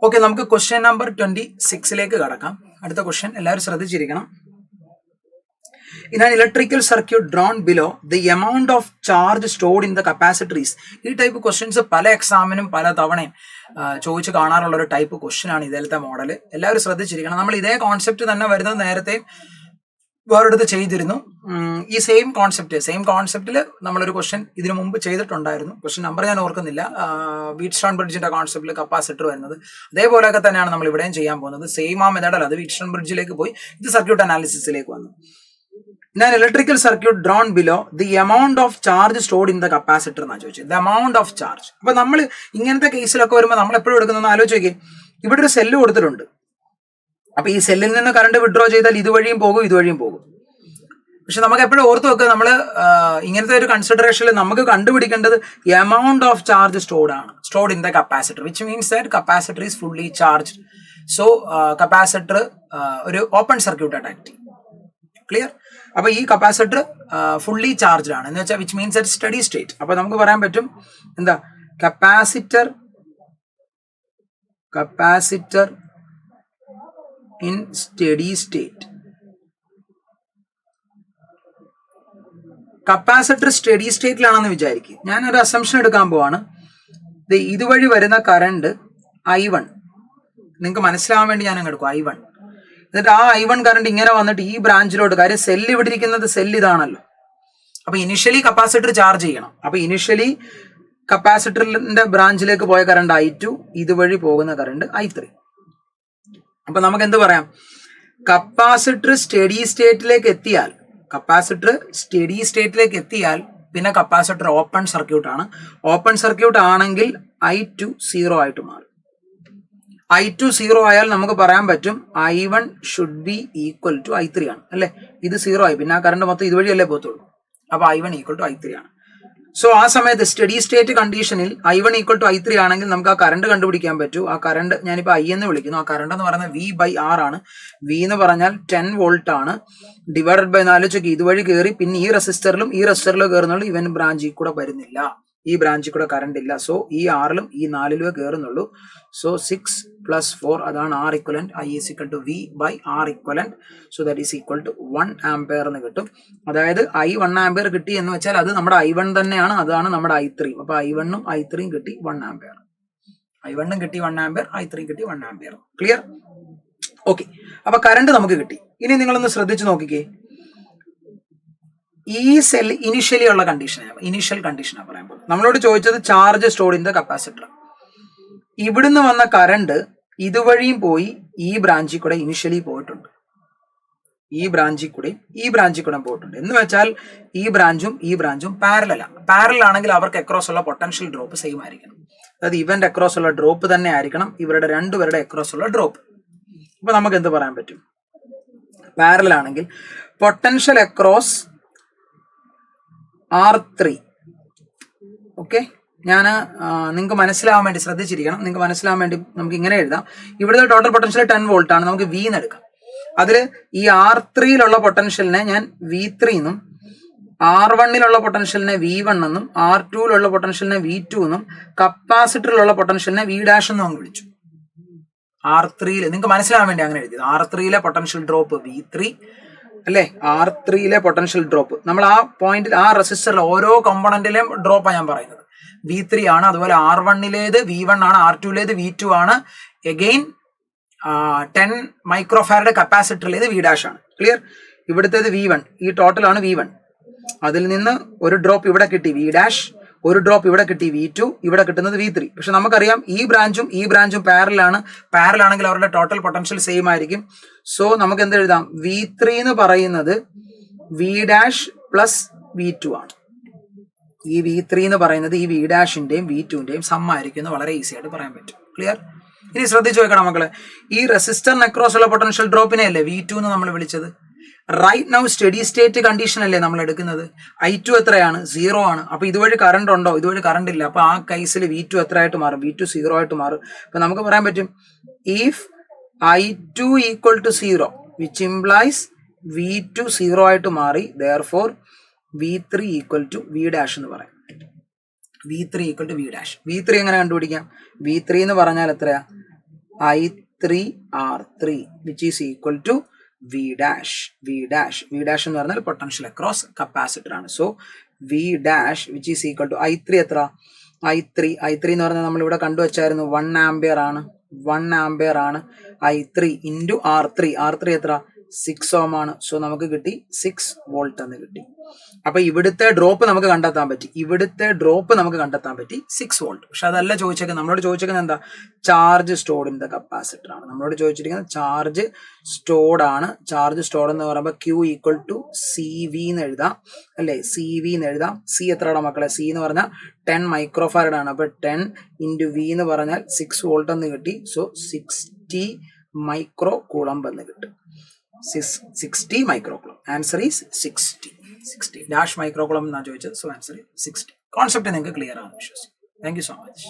Okay, നമുക്ക് question number 26ലേക്ക് കടക്കാം. അടുത്ത ക്വസ്റ്റ്യൻ എല്ലാവരും ശ്രദ്ധിച്ചിരിക്കണം. In an electrical circuit drawn below, the amount of charge stored in the capacitor is. ഈ type questions പല എക്സാമിനും പല തവണയും ചോദിച്ച് കാണാറുള്ള ഒരു ടൈപ്പ് ക്വസ്റ്റ്യൻ ആണ് ഇതിലത്തെ മോഡൽ. എല്ലാവരും ശ്രദ്ധിച്ചിരിക്കണം. നമ്മൾ ഇതേ കോൺസെപ്റ്റ് തന്നെ വരുന്നത് നേരത്തെ വേറെടുത്ത് ചെയ്തിരുന്നു. ഈ സെയിം കോൺസെപ്റ്റിൽ നമ്മളൊരു ക്വസ്റ്റ്യൻ ഇതിനു മുമ്പ് ചെയ്തിട്ടുണ്ടായിരുന്നു. ക്വസ്റ്റ്യൻ നമ്പർ ഞാൻ ഓർക്കുന്നില്ല. വീറ്റ്സ്റ്റോൺ ബ്രിഡ്ജിന്റെ കോൺസെപ്റ്റിൽ കപ്പാസിറ്റർ വരുന്നത് അതേപോലെയൊക്കെ തന്നെയാണ് നമ്മൾ ഇവിടെയും ചെയ്യാൻ പോകുന്നത്. സെയിം ആ മെത്തേഡല്ല, അത് വീറ്റ്സ്റ്റോൺ ബ്രിഡ്ജിലേക്ക് പോയി ഇത് സർക്യൂട്ട് അനാലിസിസിലേക്ക് വന്നു. In an electrical circuit drawn below, the amount of charge stored in the capacitor എന്നാണ് ചോദിച്ചത്. The amount of charge. അപ്പൊ നമ്മൾ ഇങ്ങനത്തെ കേസിലൊക്കെ വരുമ്പോൾ നമ്മൾ എപ്പോഴും എടുക്കുന്ന ആലോചിച്ച് നോക്കിയേ, ഇവിടെ ഒരു സെല്ല് കൊടുത്തിട്ടുണ്ട്. അപ്പൊ ഈ സെല്ലിൽ നിന്ന് കറണ്ട് വിഡ്രോ ചെയ്താൽ ഇതുവഴിയും പോകും. പക്ഷെ നമുക്ക് എപ്പോഴും ഓർത്ത് വെക്കുക, നമ്മൾ ഇങ്ങനത്തെ ഒരു കൺസിഡറേഷനിൽ നമുക്ക് കണ്ടുപിടിക്കേണ്ടത് amount of charge stored in the capacitor, which means that capacitor is fully charge. So capacitor ഒരു ഓപ്പൺ സർക്യൂട്ട് ആക്ട് ചെയ്യും. ക്ലിയർ? അപ്പൊ ഈ കപ്പാസിറ്റർ ഫുള്ളി ചാർജ്ഡ് ആണ് എന്ന് വെച്ചാൽ which means at steady state. അപ്പൊ നമുക്ക് പറയാൻ പറ്റും എന്താ, capacitor in steady state. Capacitor steady സ്റ്റേറ്റിലാണെന്ന് വിചാരിക്കുക. ഞാനൊരു അസംഷൻ എടുക്കാൻ പോവാണ്. ഇതുവഴി വരുന്ന കറണ്ട് I1, നിങ്ങൾക്ക് മനസ്സിലാവാൻ വേണ്ടി ഞാൻ അങ്ങ് എടുക്കും I1. എന്നിട്ട് ആ I1 കറണ്ട് ഇങ്ങനെ വന്നിട്ട് ഈ ബ്രാഞ്ചിലോട്ട്, കാര്യം സെല്ല് ഇവിടെ ഇരിക്കുന്നത് സെല്ല് ഇതാണല്ലോ. അപ്പൊ ഇനിഷ്യലി കപ്പാസിറ്റർ ചാർജ് ചെയ്യണം. അപ്പൊ ഇനിഷ്യലി കപ്പാസിറ്ററിന്റെ ബ്രാഞ്ചിലേക്ക് പോയ കറണ്ട് I2, ഇതുവഴി പോകുന്ന കറണ്ട് I3. അപ്പൊ നമുക്ക് എന്ത് പറയാം, കപ്പാസിറ്റർ സ്റ്റഡി സ്റ്റേറ്റിലേക്ക് എത്തിയാൽ പിന്നെ കപ്പാസിറ്റർ ഓപ്പൺ സർക്യൂട്ട് ആണ്. ഓപ്പൺ സർക്യൂട്ട് ആണെങ്കിൽ I2 0 ആയിട്ട് മാറും. I2 0 ആയാൽ നമുക്ക് പറയാൻ പറ്റും I1 should be equal to I3 ആണ്, അല്ലെ? ഇത് 0 ആയി, പിന്നെ ആ കറണ്ട് മൊത്തം ഇതുവഴിയല്ലേ പോകത്തുള്ളൂ. അപ്പൊ I1 ഈക്വൽ ടു I3 ആണ്. സോ ആ സമയത്ത് സ്റ്റഡി സ്റ്റേറ്റ് കണ്ടീഷനിൽ I1 ഈക്വൽ ടു I3 ആണെങ്കിൽ നമുക്ക് ആ കറണ്ട് കണ്ടുപിടിക്കാൻ പറ്റൂ. ആ കറണ്ട് ഞാനിപ്പോൾ I എന്ന് വിളിക്കുന്നു. ആ കറണ്ട് എന്ന് പറയുന്നത് V/R ആണ്. V എന്ന് പറഞ്ഞാൽ 10 വോൾട്ട് ആണ്. ഡിവൈഡഡ് ബൈ 4 ഇതുവഴി കയറി, പിന്നെ ഈ റെസിസ്റ്ററിലും കയറുന്നുള്ളൂ. ഇവൻ ബ്രാഞ്ചിൽ കൂടെ വരുന്നില്ല, ഈ ബ്രാഞ്ചിൽ കൂടെ കറണ്ട് ഇല്ല. സോ ഈ 6ലും ഈ 4ലും കയറുന്നുള്ളൂ. സോ 6 + 4 അതാണ് R equivalent. I is equal to V/R equivalent. So that is equal to 1 ampere എന്ന് കിട്ടും. അതായത് I 1 ആംപിയർ കിട്ടി എന്ന് വെച്ചാൽ അത് നമ്മുടെ I1 തന്നെയാണ്, അതാണ് നമ്മുടെ I3. അപ്പൊ I1ഉം I3യും കിട്ടി 1 ആംപിയർ. I1ഉം കിട്ടി 1 ആംപിയർ, I3യും കിട്ടി 1 ആംപിയർ. ക്ലിയർ? ഓക്കെ, അപ്പൊ കറണ്ട് നമുക്ക് കിട്ടി. ഇനി നിങ്ങളൊന്ന് ശ്രദ്ധിച്ചു നോക്കിക്കേ, ഈ സെൽ ഇനിഷ്യൽ കണ്ടീഷനാണ് പറയാൻ പോകുന്നത്. നമ്മളോട് ചോദിച്ചത് charge stored in the capacitor. ഇവിടുന്ന് വന്ന കറണ്ട് ഇതുവഴിയും പോയി, ഈ ബ്രാഞ്ചിൽ കൂടെ ഇനിഷ്യലി പോയിട്ടുണ്ട്. ഈ ബ്രാഞ്ചിൽ കൂടെ പോയിട്ടുണ്ട് എന്ന് വെച്ചാൽ ഈ ബ്രാഞ്ചും പാരലൽ ആണെങ്കിൽ അവർക്ക് അക്രോസ് ഉള്ള പൊട്ടൻഷ്യൽ ഡ്രോപ്പ് സെയിം ആയിരിക്കണം. അതായത് ഇവന്റെ അക്രോസ് ഉള്ള ഡ്രോപ്പ് തന്നെ ആയിരിക്കണം ഇവരുടെ രണ്ടുപേരുടെ അക്രോസ് ഉള്ള ഡ്രോപ്പ്. അപ്പൊ നമുക്ക് എന്ത് പറയാൻ പറ്റും, പാരലൽ ആണെങ്കിൽ പൊട്ടൻഷ്യൽ അക്രോസ് R3. ഓക്കെ, ഞാൻ നിങ്ങൾക്ക് മനസ്സിലാവാൻ വേണ്ടി ശ്രദ്ധിച്ചിരിക്കണം. നിങ്ങൾക്ക് മനസ്സിലാവാൻ വേണ്ടി നമുക്ക് ഇങ്ങനെ എഴുതാം. ഇവിടുത്തെ ടോട്ടൽ പൊട്ടൻഷ്യൽ 10 വോൾട്ട് ആണ്. നമുക്ക് V എന്ന് എടുക്കാം. അതിൽ ഈ R3യിലുള്ള പൊട്ടൻഷ്യലിനെ ഞാൻ V3 എന്നും, R1ലുള്ള പൊട്ടൻഷ്യലിനെ V1 എന്നും, R2ലുള്ള പൊട്ടൻഷ്യലിനെ V2 എന്നും, കപ്പാസിറ്ററിലുള്ള പൊട്ടൻഷ്യലിനെ V' എന്നും അങ്ങ് വിളിച്ചു. R3യിൽ നിങ്ങൾക്ക് മനസ്സിലാവാൻ വേണ്ടി അങ്ങനെ എഴുതിയത്. R3യിലെ പൊട്ടൻഷ്യൽ ഡ്രോപ്പ് V3 അല്ലെ, R3യിലെ പൊട്ടൻഷ്യൽ ഡ്രോപ്പ്. നമ്മൾ ആ പോയിന്റിൽ ആ റെസിസ്റ്ററിലെ ഓരോ കമ്പോണന്റിലെയും ഡ്രോപ്പാണ് ഞാൻ പറയുന്നത്. V3 ആണ്. അതുപോലെ R1ലേത് V1 ആണ്, R2ലേത് V2 ആണ്. എഗെയിൻ 10 മൈക്രോഫാരഡ് കപ്പാസിറ്ററിലേത് V' ആണ്. ക്ലിയർ? ഇവിടുത്തേത് V1, ഈ ടോട്ടൽ ആണ് V1. അതിൽ നിന്ന് ഒരു ഡ്രോപ്പ് ഇവിടെ കിട്ടി V', ഒരു ഡ്രോപ്പ് ഇവിടെ കിട്ടി V2, ഇവിടെ കിട്ടുന്നത് V3. പക്ഷെ നമുക്കറിയാം ഈ ബ്രാഞ്ചും പാരലാണെങ്കിൽ അവരുടെ ടോട്ടൽ പൊട്ടൻഷ്യൽ സെയിം ആയിരിക്കും. സോ നമുക്ക് എന്ത് എഴുതാം, V3 എന്ന് പറയുന്നത് V' + V2 ആണ്. ഈ V3 എന്ന് പറയുന്നത് ഈ V'-ന്റെയും V2ന്റെയും സം ആയിരിക്കും എന്ന് വളരെ ഈസി ആയിട്ട് പറയാൻ പറ്റും. ക്ലിയർ? ഇനി ശ്രദ്ധിച്ചു നോക്കണം മക്കളെ, ഈ റെസിസ്റ്ററിന് അക്രോസ് ഉള്ള പൊട്ടൻഷ്യൽ ഡ്രോപ്പിനെ അല്ലേ V2 എന്ന് നമ്മൾ വിളിച്ചത്. Right now steady state condition അല്ലേ നമ്മൾ എടുക്കുന്നത്. I2 എത്രയാണ്? 0 ആണ്. അപ്പൊ ഇതുവഴി കറണ്ട് ഉണ്ടോ? ഇതുവഴി കറണ്ട് ഇല്ല. അപ്പൊ ആ കേസിൽ V2 എത്ര ആയിട്ട് മാറും? V2 0 ആയിട്ട് മാറും. അപ്പൊ നമുക്ക് പറയാൻ പറ്റും if I2 equal to 0 which implies V2 0 ആയിട്ട് മാറി, therefore V3 equal to V' എന്ന് പറയാം. V3 equal to V'. V3 എങ്ങനെ കണ്ടുപിടിക്കാം? V3 എന്ന് പറഞ്ഞാൽ എത്രയാ? I3R3 which is equal to V dash എന്ന് പറഞ്ഞാൽ പൊട്ടൻഷ്യൽ അക്രോസ് കപ്പാസിറ്റർ ആണ്. So V dash which is equal to I3 എത്ര? I3 എന്ന് പറഞ്ഞാൽ നമ്മൾ ഇവിടെ കണ്ടുവച്ചായിരുന്നു 1 ആംപിയർ ആണ്. I3 ഇൻറ്റു R3 എത്ര? 6 ഓം ആണ്. സോ നമുക്ക് കിട്ടി 6 വോൾട്ട് എന്ന് കിട്ടി. അപ്പൊ ഇവിടുത്തെ ഡ്രോപ്പ് നമുക്ക് കണ്ടെത്താൻ പറ്റി 6 വോൾട്ട്. പക്ഷെ അതല്ല ചോദിച്ചേക്കുന്നത്. നമ്മളോട് ചോദിച്ചേക്കുന്നത് എന്താ? Charge stored in the capacitor ആണ് നമ്മളോട് ചോദിച്ചിരിക്കുന്നത്. ചാർജ് സ്റ്റോർഡ് ആണ്. ചാർജ് സ്റ്റോർഡ് എന്ന് പറയുമ്പോൾ Q ഈക്വൽ ടു CV എന്ന് എഴുതാം അല്ലെ? CV എന്ന് എഴുതാം. C എത്രയാണ് മക്കളെ? C എന്ന് പറഞ്ഞാൽ 10 മൈക്രോഫാരഡ് ആണ്. അപ്പൊ 10 ഇൻറ്റു V എന്ന് പറഞ്ഞാൽ 6 വോൾട്ട് എന്ന് കിട്ടി. സോ 60 മൈക്രോ കൂളംബ് എന്ന് കിട്ടും. 60 മൈക്രോകൂളം. ആൻസർ ഈസ് 60 ഡാഷ് മൈക്രോകൂളം എന്നാണ് ചോദിച്ചത്. So answer 60. കോൺസെപ്റ്റ് നിങ്ങൾക്ക് ക്ലിയർ ആണെന്ന് വിശ്വസിക്കുന്നു. Thank you so much.